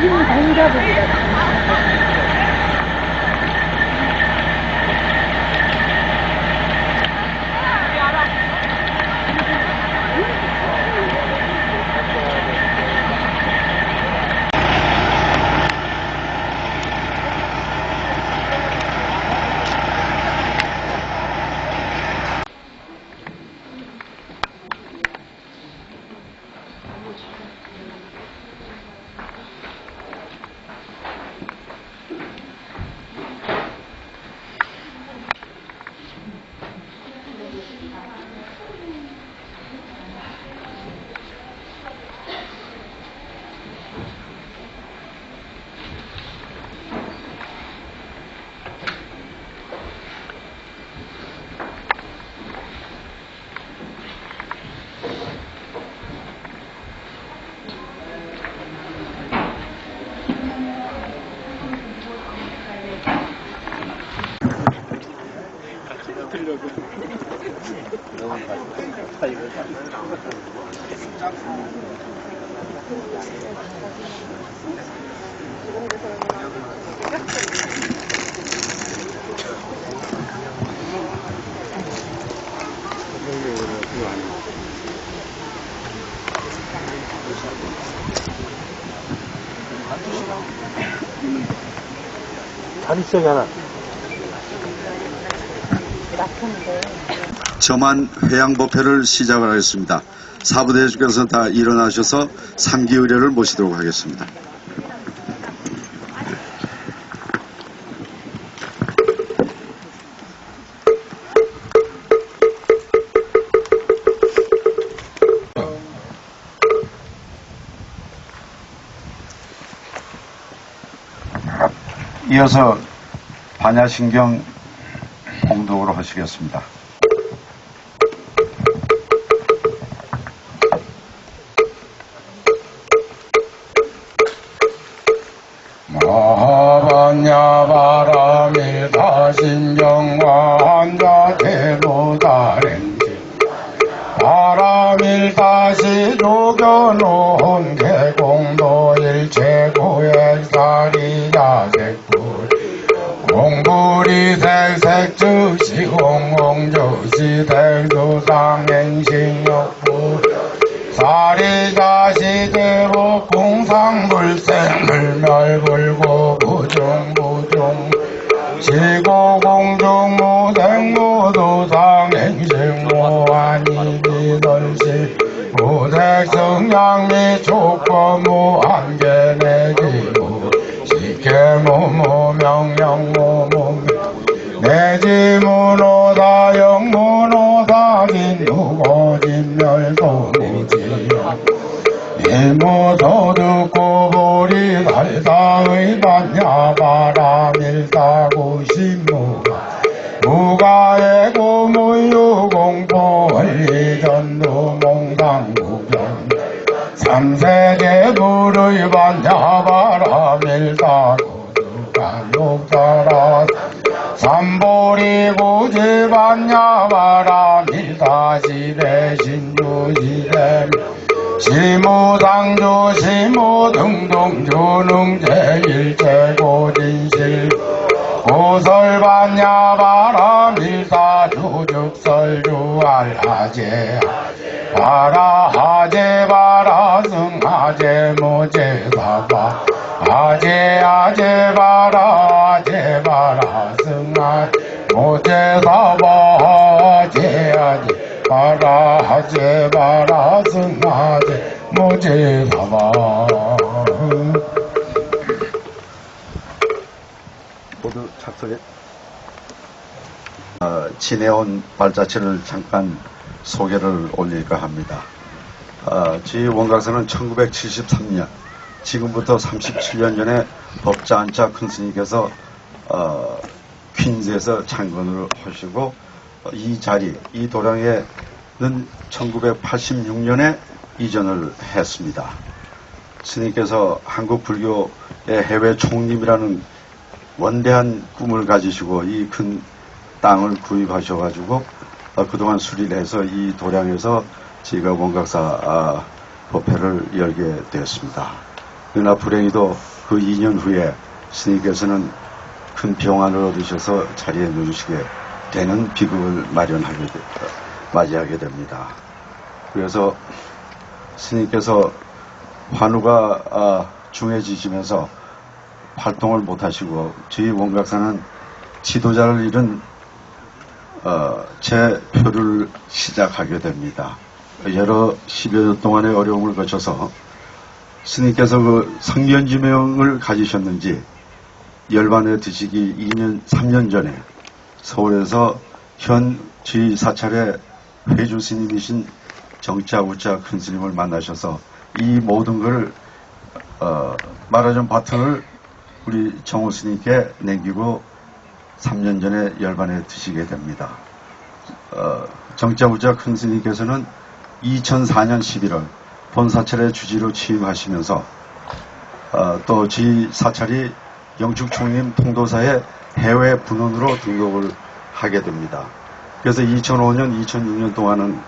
아닌가 봅니다. 다리 쪽에 하나. 저만 회양법회를 시작을 하겠습니다. 사부대주께서 다 일어나셔서 상기의례를 모시도록 하겠습니다. 이어서 반야신경 공독으로 하시겠습니다. 마반야바람일 다신경과 한자대로다랭지 바람일 다시 조겨놓은 개공도일 최고액사리자색불 공불이 색색즉시 공공즉시 대조상행신역불 사리자시대복 공상불생불멸불고 부중부중 시고공중무생무도상행식무한이비설시 무색성양미 촉거무한계내지무 식계무무명령무무 내지문오다영문오다진누고진멸도무지영 일무소득고보리 달다의 반야바람일다구신무가 무가의 고무유공포 원리전두몽당구경 삼세계불의 반야바람일다구두가 욕자라 삼보리구지 반야바람일다시대신주시대 시무상주 시무등등주능제일제고진실 고설반야바람일사주죽설주알하제 바라하제 바라승하제 모제사바 아제 바라제 바라승하제 모제사바 아제 바라하제 바라승하제 모제사바 모두 착석해. 지내온 발자취를 잠깐 소개를 올릴까 합니다. 저희 원각사는 1973년 지금부터 37년 전에 법자한자 큰스님께서 퀸즈에서 창건을 하시고 이 자리, 이 도량에는 1986년에 이전을 했습니다. 스님께서 한국 불교의 해외 총림이라는 원대한 꿈을 가지시고 이 큰 땅을 구입하셔가지고 그동안 수리를 해서 이 도량에서 저희가 원각사 법회를 열게 되었습니다. 그러나 불행히도 그 2년 후에 스님께서는 큰 병환을 얻으셔서 자리에 누우시게 되는 비극을 맞이하게 됩니다. 그래서 스님께서 환우가 중해지시면서 활동을 못하시고 저희 원각사는 지도자를 잃은 재표를 시작하게 됩니다. 여러 10여 년 동안의 어려움을 거쳐서 스님께서 그 성견지명을 가지셨는지 열반에 드시기 3년 전에 서울에서 현 저희 사찰의 회주 스님이신 정자우자 큰 스님을 만나셔서 이 모든 것을 말하자면 바톤을 우리 정호 스님께 남기고 3년 전에 열반에 드시게 됩니다. 정자우자 큰 스님께서는 2004년 11월 본사찰의 주지로 취임하시면서 또 저희 사찰이 영축총림 통도사의 해외 분원으로 등록을 하게 됩니다. 그래서 2005년, 2006년 동안은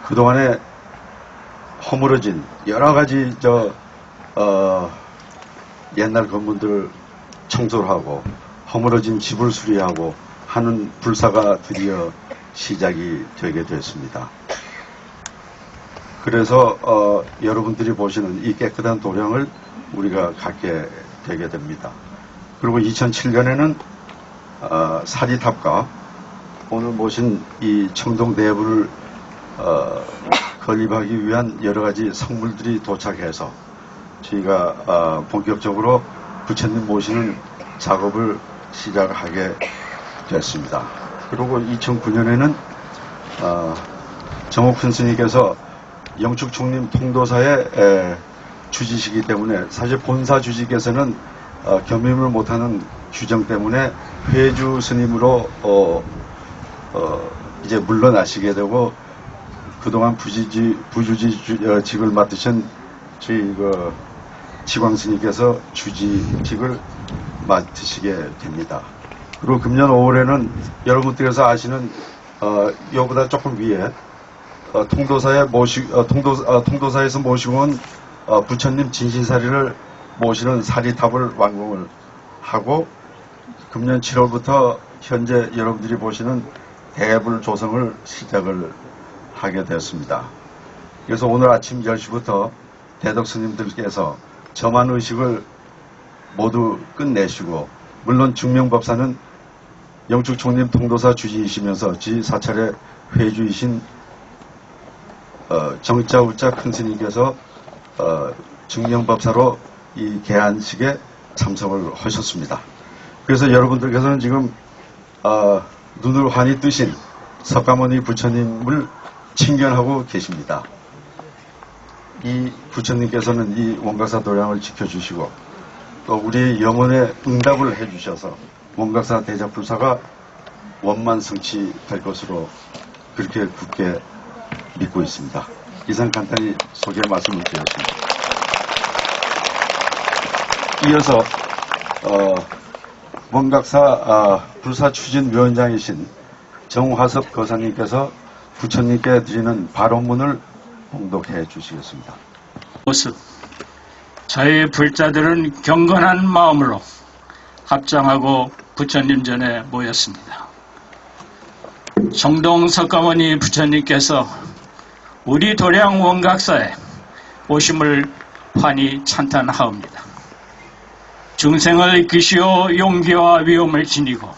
그동안에 허물어진 여러 가지 옛날 건물들을 청소를 하고 허물어진 집을 수리하고 하는 불사가 드디어 시작이 되게 됐습니다. 그래서 여러분들이 보시는 이 깨끗한 도량을 우리가 갖게 되게 됩니다. 그리고 2007년에는 사리탑과 오늘 모신 이 청동 내부를 건립하기 위한 여러 가지 성물들이 도착해서 저희가 본격적으로 부처님 모시는 작업을 시작하게 됐습니다. 그리고 2009년에는 정옥 큰 스님께서 영축총림 통도사의 주지시기 때문에 사실 본사 주지께서는 겸임을 못하는 규정 때문에 회주 스님으로 이제 물러나시게 되고 그동안 부주지직을 맡으신 저희 지광 스님께서 주지직을 맡으시게 됩니다. 그리고 금년 5월에는 여러분들께서 아시는 이거보다 조금 위에 통도사에서 모시고 온 부처님 진신사리를 모시는 사리탑을 완공을 하고 금년 7월부터 현재 여러분들이 보시는 대불 조성을 시작을 하게 되었습니다. 그래서 오늘 아침 10시부터 대덕 스님들께서 점안 의식을 모두 끝내시고 물론 중명법사는 영축총림 통도사 주지이시면서 지 사찰의 회주이신 정자우자 큰 스님께서 중명법사로 이 개안식에 참석을 하셨습니다. 그래서 여러분들께서는 지금 눈을 환히 뜨신 석가모니 부처님을 친견하고 계십니다. 이 부처님께서는 이 원각사 도량을 지켜주시고 또 우리의 영혼에 응답을 해주셔서 원각사 대작불사가 원만성취될 것으로 그렇게 굳게 믿고 있습니다. 이상 간단히 소개 말씀을 드렸습니다. 이어서 원각사 불사추진위원장이신 정화섭 거사님께서 부처님께 드리는 발언문을 봉독해 주시겠습니다. 모습 저희 불자들은 경건한 마음으로 합장하고 부처님 전에 모였습니다. 정동 석가모니 부처님께서 우리 도량 원각사에 오심을 환히 찬탄하옵니다. 중생을 이끄시어 용기와 위엄을 지니고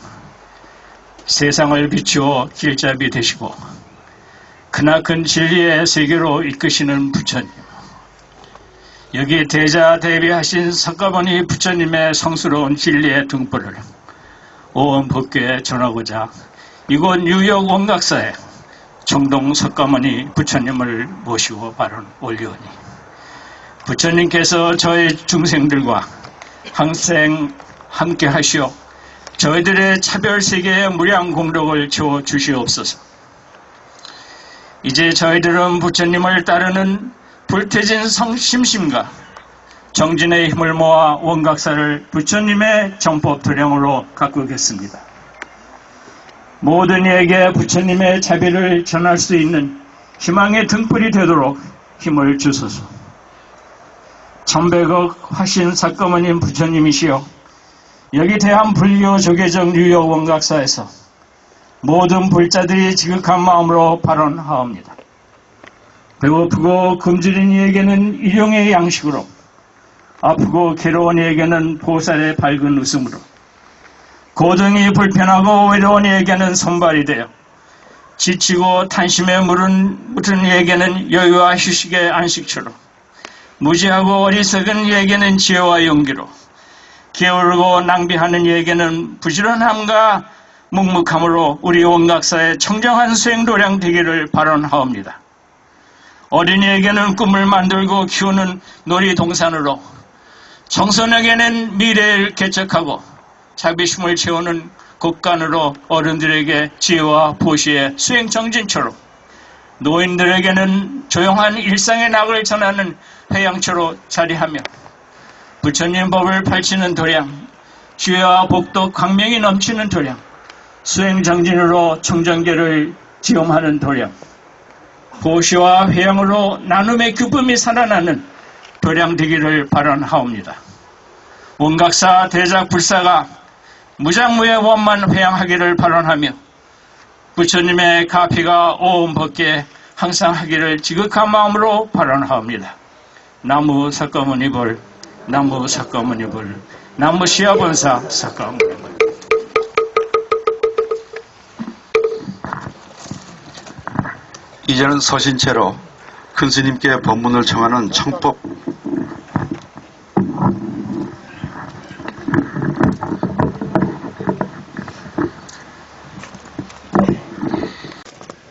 세상을 비추어 길잡이 되시고 크나큰 진리의 세계로 이끄시는 부처님, 여기 대자대비하신 석가모니 부처님의 성스러운 진리의 등불을 온 법궤에 전하고자 이곳 뉴욕 원각사에 정동 석가모니 부처님을 모시고 발언 올리오니 부처님께서 저희 중생들과 항생 함께 하시어 저희들의 차별세계의 무량 공덕을 채워 주시옵소서. 이제 저희들은 부처님을 따르는 불태진 성심심과 정진의 힘을 모아 원각사를 부처님의 정법 도량으로 가꾸겠습니다. 모든 이에게 부처님의 자비를 전할 수 있는 희망의 등불이 되도록 힘을 주소서. 천백억 화신 석가모님 부처님이시여 여기 대한불교 조계종 뉴욕 원각사에서 모든 불자들이 지극한 마음으로 발언하옵니다. 배고프고 굶주린 이에게는 일용의 양식으로, 아프고 괴로운 이에게는 보살의 밝은 웃음으로, 고등이 불편하고 외로운 이에게는 손발이 되어, 지치고 탄심에 물은 이에게는 여유와 휴식의 안식처로, 무지하고 어리석은 이에게는 지혜와 용기로, 게으르고 낭비하는 이에게는 부지런함과 묵묵함으로 우리 원각사의 청정한 수행도량 되기를 발언하옵니다. 어린이에게는 꿈을 만들고 키우는 놀이동산으로, 청소년에게는 미래를 개척하고 자비심을 채우는 곳간으로 어른들에게 지혜와 보시의 수행정진처로, 노인들에게는 조용한 일상의 낙을 전하는 회양처로 자리하며, 부처님 법을 펼치는 도량, 지혜와 복도 광명이 넘치는 도량, 수행정진으로 청정계를 지음하는 도량, 보시와 회양으로 나눔의 기쁨이 살아나는 도량 되기를 발언하옵니다. 원각사 대작불사가 무장무의 원만 회양하기를 발언하며 부처님의 가피가 온 법계 항상 하기를 지극한 마음으로 발언하옵니다. 나무 석가모니불, 나무 석가모니불, 나무 시아본사 석가모니불. 이제는 서신체로 큰 스님께 법문을 청하는 청법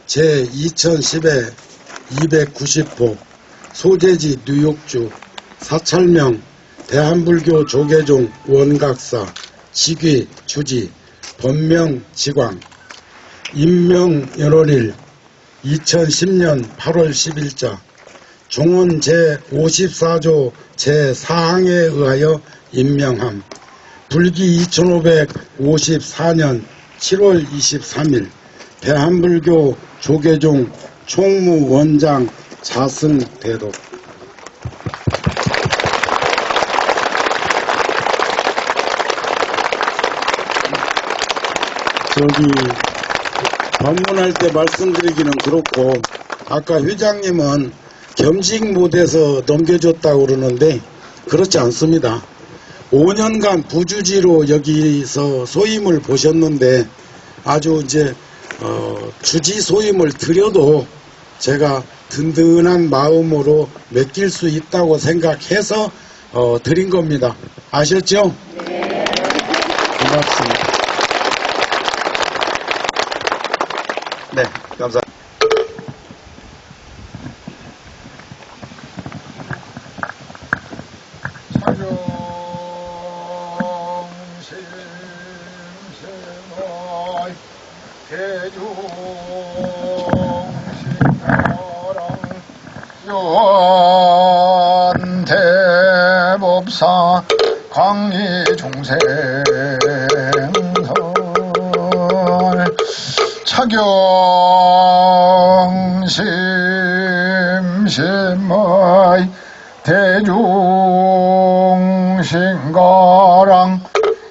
제2010회 290호 소재지 뉴욕주 사찰명 대한불교 조계종 원각사 직위 주지 법명 지광 임명 연월일 2010년 8월 10일자 종원 제54조 제4항에 의하여 임명함. 불기 2554년 7월 23일 대한불교 조계종 총무원장 자승대도. 방문할 때 말씀드리기는 그렇고, 아까 회장님은 겸직 못해서 넘겨줬다고 그러는데 그렇지 않습니다. 5년간 부주지로 여기서 소임을 보셨는데 아주 이제 주지 소임을 드려도 제가 든든한 마음으로 맡길 수 있다고 생각해서 드린 겁니다. 아셨죠? 네. 고맙습니다. 네, 감사합니다. 대법사 광리중생설 차경심심의 대중신가랑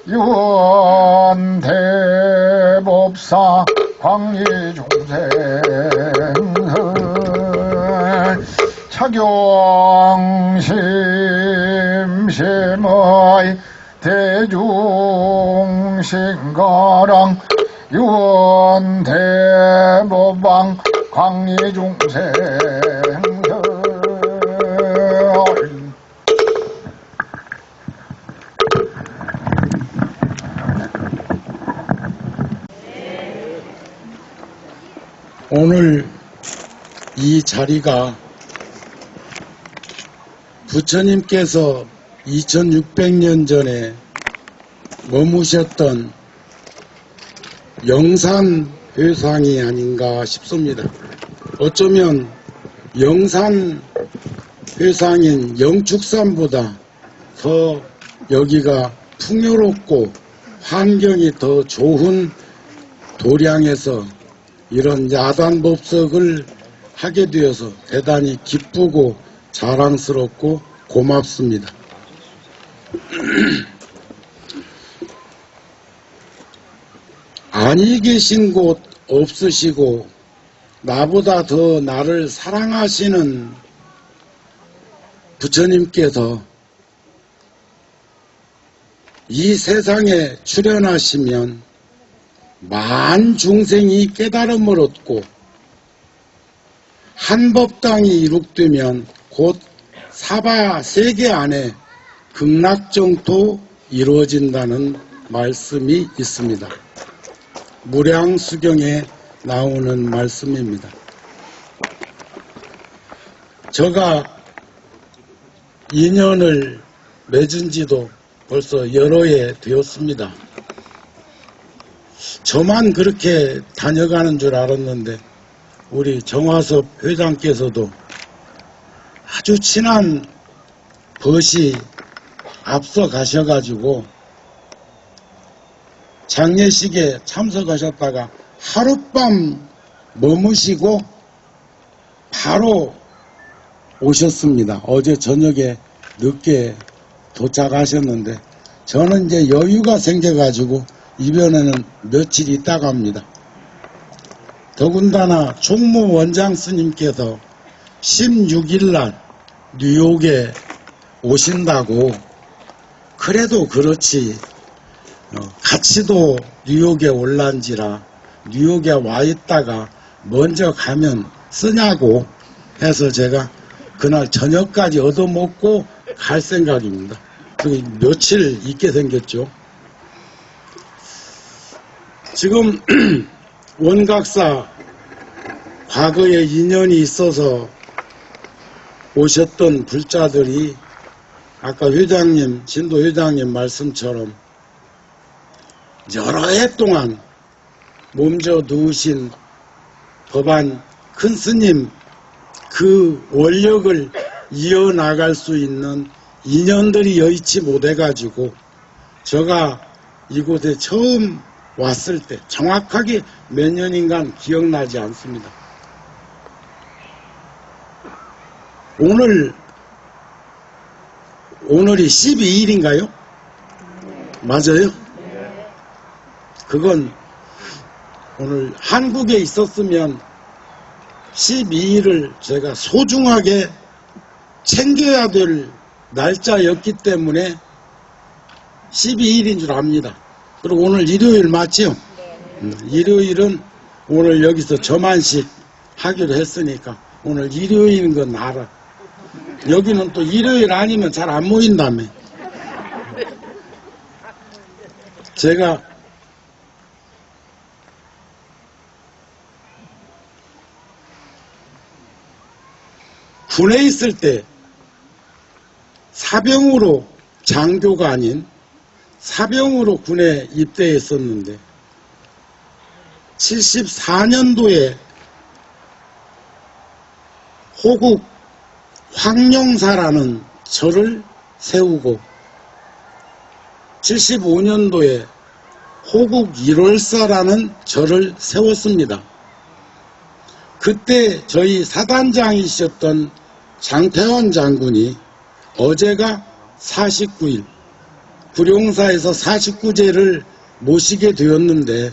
유언대법사 광리중생설 차경심심의 대중신가랑 유언대법왕 광리중생설. 오늘 이 자리가 부처님께서 2600년 전에 머무셨던 영산회상이 아닌가 싶습니다. 어쩌면 영산회상인 영축산보다 더 여기가 풍요롭고 환경이 더 좋은 도량에서 이런 야단법석을 하게 되어서 대단히 기쁘고 자랑스럽고 고맙습니다. 아니 계신 곳 없으시고 나보다 더 나를 사랑하시는 부처님께서 이 세상에 출현하시면 만 중생이 깨달음을 얻고 한 법당이 이룩되면 곧 사바 세계 안에 극락정토 이루어진다는 말씀이 있습니다. 무량수경에 나오는 말씀입니다. 제가 인연을 맺은 지도 벌써 여러 해 되었습니다. 저만 그렇게 다녀가는 줄 알았는데 우리 정화섭 회장께서도 아주 친한 벗이 앞서 가셔가지고 장례식에 참석하셨다가 하룻밤 머무시고 바로 오셨습니다. 어제 저녁에 늦게 도착하셨는데 저는 이제 여유가 생겨가지고 이번에는 며칠 있다가 합니다. 더군다나 총무 원장 스님께서 16일날 뉴욕에 오신다고 그래도 그렇지 같이도 뉴욕에 올란지라 뉴욕에 와 있다가 먼저 가면 쓰냐고 해서 제가 그날 저녁까지 얻어먹고 갈 생각입니다. 그리고 며칠 있게 생겼죠. 지금 원각사 과거에 인연이 있어서 오셨던 불자들이 아까 회장님, 진도 회장님 말씀처럼 여러 해 동안 몸져 누우신 법안 큰 스님 그 원력을 이어나갈 수 있는 인연들이 여의치 못해가지고 제가 이곳에 처음 왔을 때 정확하게 몇 년인간 기억나지 않습니다. 오늘이 12일인가요? 맞아요? 그건 오늘 한국에 있었으면 12일을 제가 소중하게 챙겨야 될 날짜였기 때문에 12일인 줄 압니다. 그리고 오늘 일요일 맞죠? 일요일은 오늘 여기서 저만식 하기로 했으니까 오늘 일요일인 건 알아. 여기는 또 일요일 아니면 잘 안 모인다며. 제가 군에 있을 때 사병으로 장교가 아닌 사병으로 군에 입대했었는데 74년도에 호국 황룡사라는 절을 세우고 75년도에 호국 1월사라는 절을 세웠습니다. 그때 저희 사단장이셨던 장태환 장군이 어제가 49일 구룡사에서 49제를 모시게 되었는데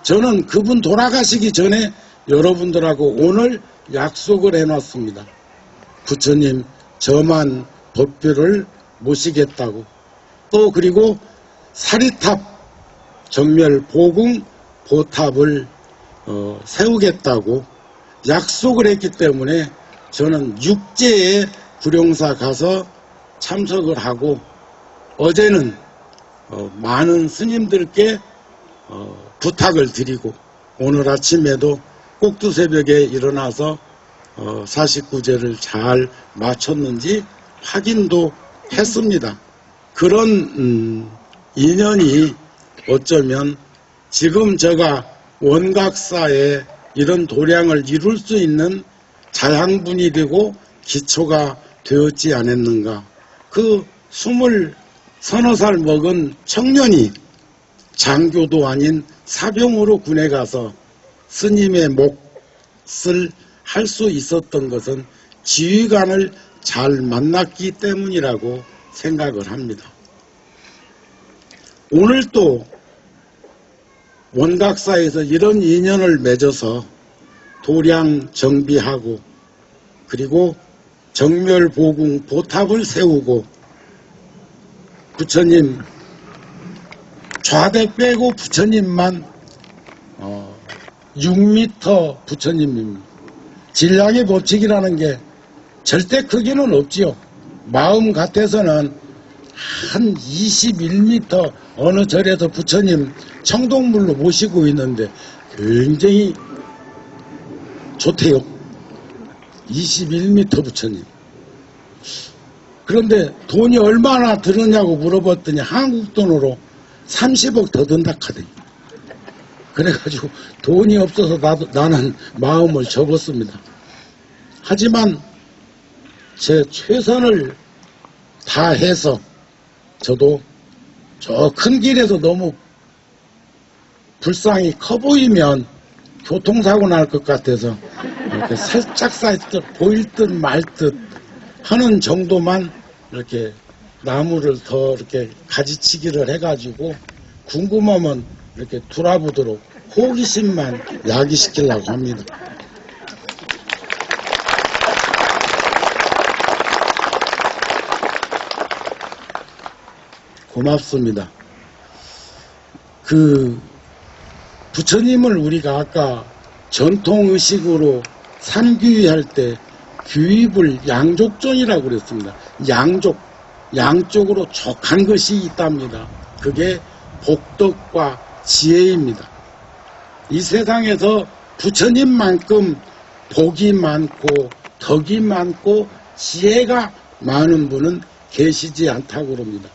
저는 그분 돌아가시기 전에 여러분들하고 오늘 약속을 해놨습니다. 부처님 저만 법표를 모시겠다고 또 그리고 사리탑 정멸 보궁 보탑을 세우겠다고 약속을 했기 때문에 저는 6제에 구룡사 가서 참석을 하고 어제는 많은 스님들께 부탁을 드리고 오늘 아침에도 꼭두새벽에 일어나서 49제를 잘 마쳤는지 확인도 했습니다. 그런 인연이 어쩌면 지금 제가 원각사에 이런 도량을 이룰 수 있는 자양분이 되고 기초가 되었지 않았는가. 그 20서너 살 먹은 청년이 장교도 아닌 사병으로 군에 가서 스님의 몫을 할 수 있었던 것은 지휘관을 잘 만났기 때문이라고 생각을 합니다. 오늘 또 원각사에서 이런 인연을 맺어서 도량 정비하고 그리고 정멸보궁 보탑을 세우고 부처님 좌대 빼고 부처님만 6m 부처님입니다. 질량의 법칙이라는 게 절대 크기는 없지요. 마음 같아서는 한 21m 어느 절에서 부처님 청동물로 모시고 있는데 굉장히 좋대요. 21m 부처님. 그런데 돈이 얼마나 들었냐고 물어봤더니 한국 돈으로 30억 더 든다 카대. 그래가지고 돈이 없어서 나는 마음을 접었습니다. 하지만 제 최선을 다해서 저도 저 큰 길에서 너무 불상이 커 보이면 교통사고 날 것 같아서 이렇게 살짝 보일 듯 말 듯 하는 정도만 이렇게 나무를 더 이렇게 가지치기를 해가지고 궁금하면 이렇게 돌아보도록 호기심만 야기시키려고 합니다. 고맙습니다. 부처님을 우리가 아까 전통의식으로 삼귀할 때 귀입을 양족존이라고 그랬습니다. 양쪽으로 족한 것이 있답니다. 그게 복덕과 지혜입니다. 이 세상에서 부처님만큼 복이 많고 덕이 많고 지혜가 많은 분은 계시지 않다고 그럽니다.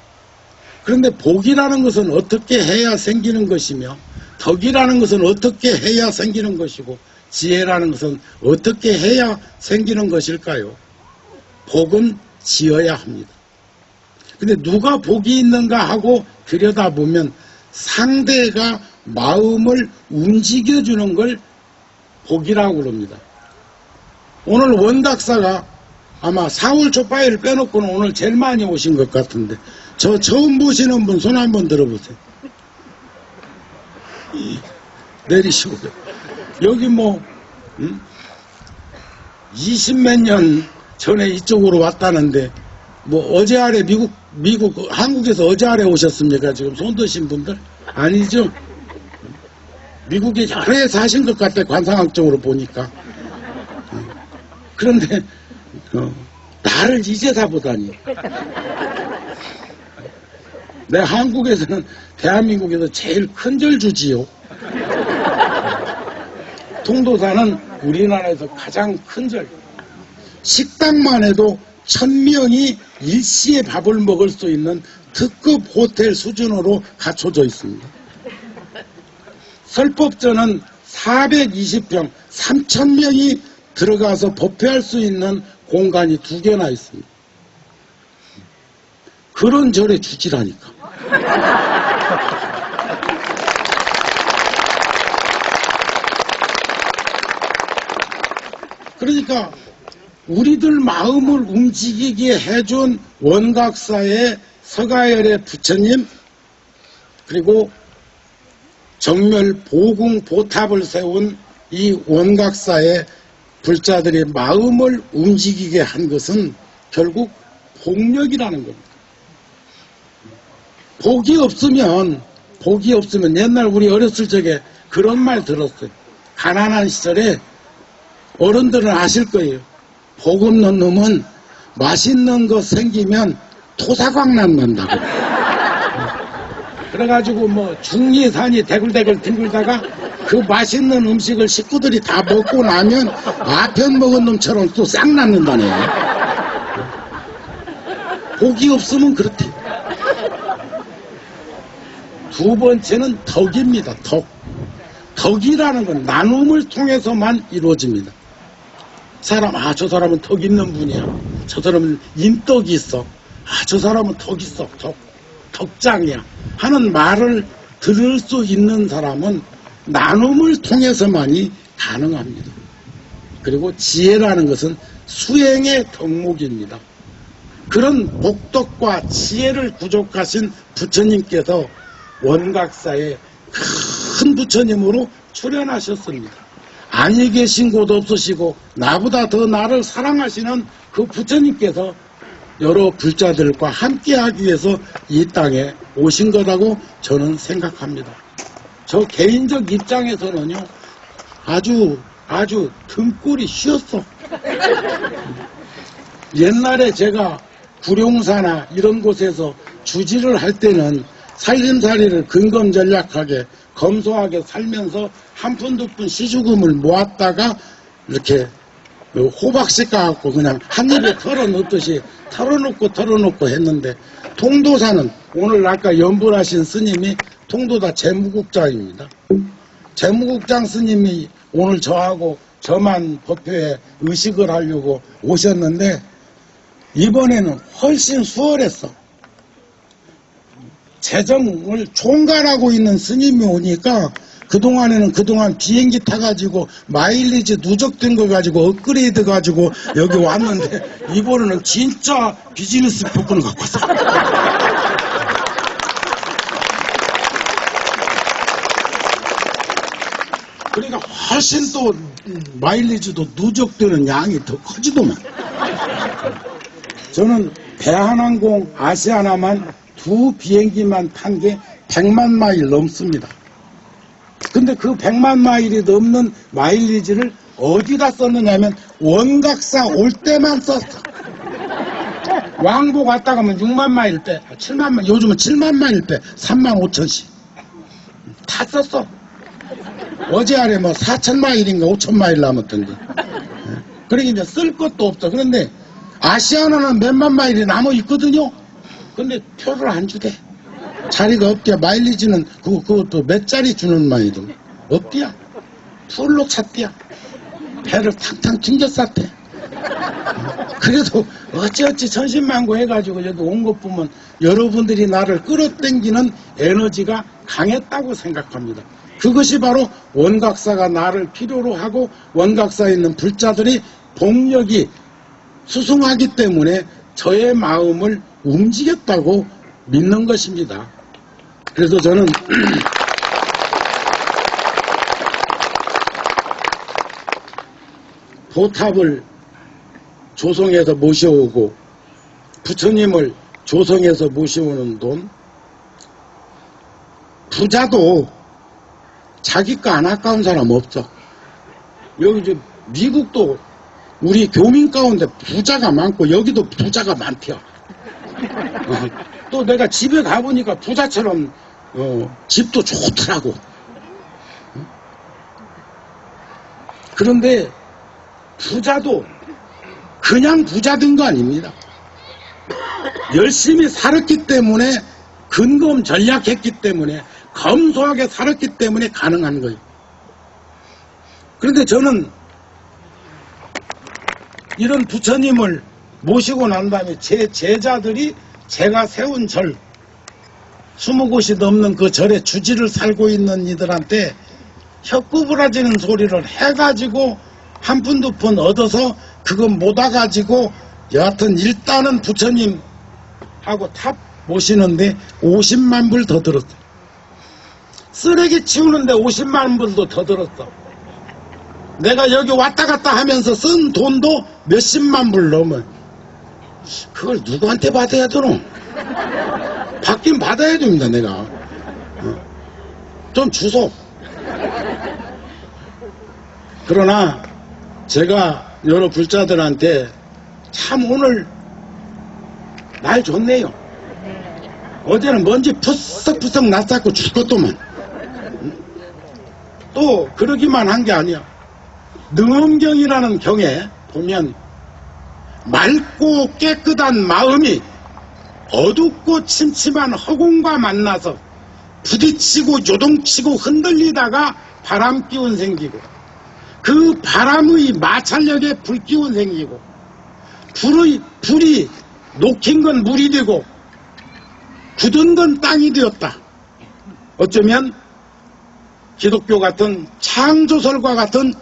그런데 복이라는 것은 어떻게 해야 생기는 것이며 덕이라는 것은 어떻게 해야 생기는 것이고 지혜라는 것은 어떻게 해야 생기는 것일까요? 복은 지어야 합니다. 근데 누가 복이 있는가 하고 들여다보면 상대가 마음을 움직여주는 걸 복이라고 그럽니다. 오늘 원각사가 아마 4월 초파일을 빼놓고는 오늘 제일 많이 오신 것 같은데 저 처음 보시는 분 손 한번 들어보세요. 내리시고요. 여기 20몇 년 전에 이쪽으로 왔다는데 어제 아래 미국 한국에서 어제 아래 오셨습니까? 지금 손 드신 분들? 아니죠? 미국에 여러 해 사신 것 같아 관상학적으로 보니까. 그런데 나를 이제다 보다니. 내 한국에서는 대한민국에서 제일 큰 절 주지요. 통도사는 우리나라에서 가장 큰 절. 식당만 해도 1000명이 일시에 밥을 먹을 수 있는 특급 호텔 수준으로 갖춰져 있습니다. 설법전은 420평, 3000명이 들어가서 법회할 수 있는 공간이 2개나 있습니다. 그런 절에 주지라니까. 그러니까 우리들 마음을 움직이게 해준 원각사의 서가열의 부처님 그리고 정멸보궁 보탑을 세운 이 원각사의 불자들의 마음을 움직이게 한 것은 결국 복력이라는 겁니다. 복이 없으면 옛날 우리 어렸을 적에 그런 말 들었어요. 가난한 시절에 어른들은 아실 거예요. 복 없는 놈은 맛있는 거 생기면 토사광난 난다고. 그래가지고 중리산이 대굴대굴 뒹굴다가 그 맛있는 음식을 식구들이 다 먹고 나면 아편 먹은 놈처럼 또 싹 낳는다네. 복이 없으면 그렇대. 두 번째는 덕입니다. 덕이라는 건 나눔을 통해서만 이루어집니다. 저 사람은 덕 있는 분이야. 저 사람은 인덕이 있어. 저 사람은 덕 있어. 덕장이야. 하는 말을 들을 수 있는 사람은 나눔을 통해서만이 가능합니다. 그리고 지혜라는 것은 수행의 덕목입니다. 그런 복덕과 지혜를 구족하신 부처님께서 원각사에 큰 부처님으로 출연하셨습니다. 아니 계신 곳 없으시고 나보다 더 나를 사랑하시는 그 부처님께서 여러 불자들과 함께하기 위해서 이 땅에 오신 거라고 저는 생각합니다. 저 개인적 입장에서는요, 아주 등골이 쉬었어. 옛날에 제가 구룡사나 이런 곳에서 주지를 할 때는 살림살이를 근검전략하게 검소하게 살면서 한 푼 두 푼 시주금을 모았다가 이렇게 호박씨 까갖고 그냥 한 입에 털어넣듯이 털어놓고 했는데, 통도사는 오늘 아까 연불하신 스님이 통도사 재무국장입니다. 재무국장 스님이 오늘 저하고 저만 법회에 의식을 하려고 오셨는데 이번에는 훨씬 수월했어. 재정을 총괄하고 있는 스님이 오니까 그동안 비행기 타가지고 마일리지 누적된 거 가지고 업그레이드 가지고 여기 왔는데 이번에는 진짜 비즈니스 복권을 갖고 왔어. 그러니까 훨씬 또 마일리지도 누적되는 양이 더 커지더만. 저는 대한항공 아시아나만 2 비행기만 탄 게 100만 마일 넘습니다. 근데 그 100만 마일이 넘는 마일리지를 어디다 썼느냐면 원각사 올 때만 썼어. 왕복 갔다 가면 6만 마일 빼, 7만 마일, 요즘은 7만 마일 빼, 3만 5천씩. 다 썼어. 어제 아래 뭐 4천 마일인가 5천 마일 남았던데. 그러니까 이제 쓸 것도 없어. 그런데 아시아나는 몇만 마일이 남아 있거든요. 근데 표를 안 주대. 자리가 없대야. 마일리지는 그것도 몇 짜리 주는 마일도 없대야. 풀로 찼대야. 배를 탕탕 튕겨 쌌대. 그래도 어찌어찌 천신만고 해가지고 여기 온 것 보면 여러분들이 나를 끌어당기는 에너지가 강했다고 생각합니다. 그것이 바로 원각사가 나를 필요로 하고 원각사에 있는 불자들이 복력이 수승하기 때문에 저의 마음을 움직였다고 믿는 것입니다. 그래서 저는 보탑을 조성해서 모셔오고 부처님을 조성해서 모셔오는 돈, 부자도 자기 거 안 아까운 사람 없어. 여기 이제 미국도 우리 교민 가운데 부자가 많고 여기도 부자가 많대요. 또 내가 집에 가보니까 부자처럼 집도 좋더라고. 그런데 부자도 그냥 부자 된 거 아닙니다. 열심히 살았기 때문에, 근검 전략했기 때문에, 검소하게 살았기 때문에 가능한 거예요. 그런데 저는 이런 부처님을 모시고 난 다음에 제 제자들이 제가 세운 절, 20곳이 넘는 그 절에 주지를 살고 있는 이들한테 혀구부라지는 소리를 해가지고 한 푼 두 푼 얻어서 그거 못 와가지고 여하튼 일단은 부처님하고 탑 모시는데 50만 불 더 들었어. 쓰레기 치우는데 50만 불도 더 들었어. 내가 여기 왔다 갔다 하면서 쓴 돈도 몇십만 불 넘어. 그걸 누구한테 받아야 되노? 받긴 받아야 됩니다. 내가 좀 주소. 그러나 제가 여러 불자들한테 참 오늘 날 좋네요. 어제는 먼지 푸석푸석 났었고 죽었더만. 또 그러기만 한 게 아니야. 능엄경이라는 경에 보면 맑고 깨끗한 마음이 어둡고 침침한 허공과 만나서 부딪히고 요동치고 흔들리다가 바람 기운 생기고, 그 바람의 마찰력에 불 기운 생기고, 불이 녹힌 건 물이 되고 굳은 건 땅이 되었다. 어쩌면 기독교 같은 창조설과 같은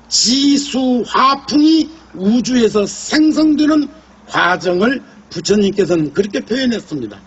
지수 화풍이 우주에서 생성되는 과정을 부처님께서는 그렇게 표현했습니다.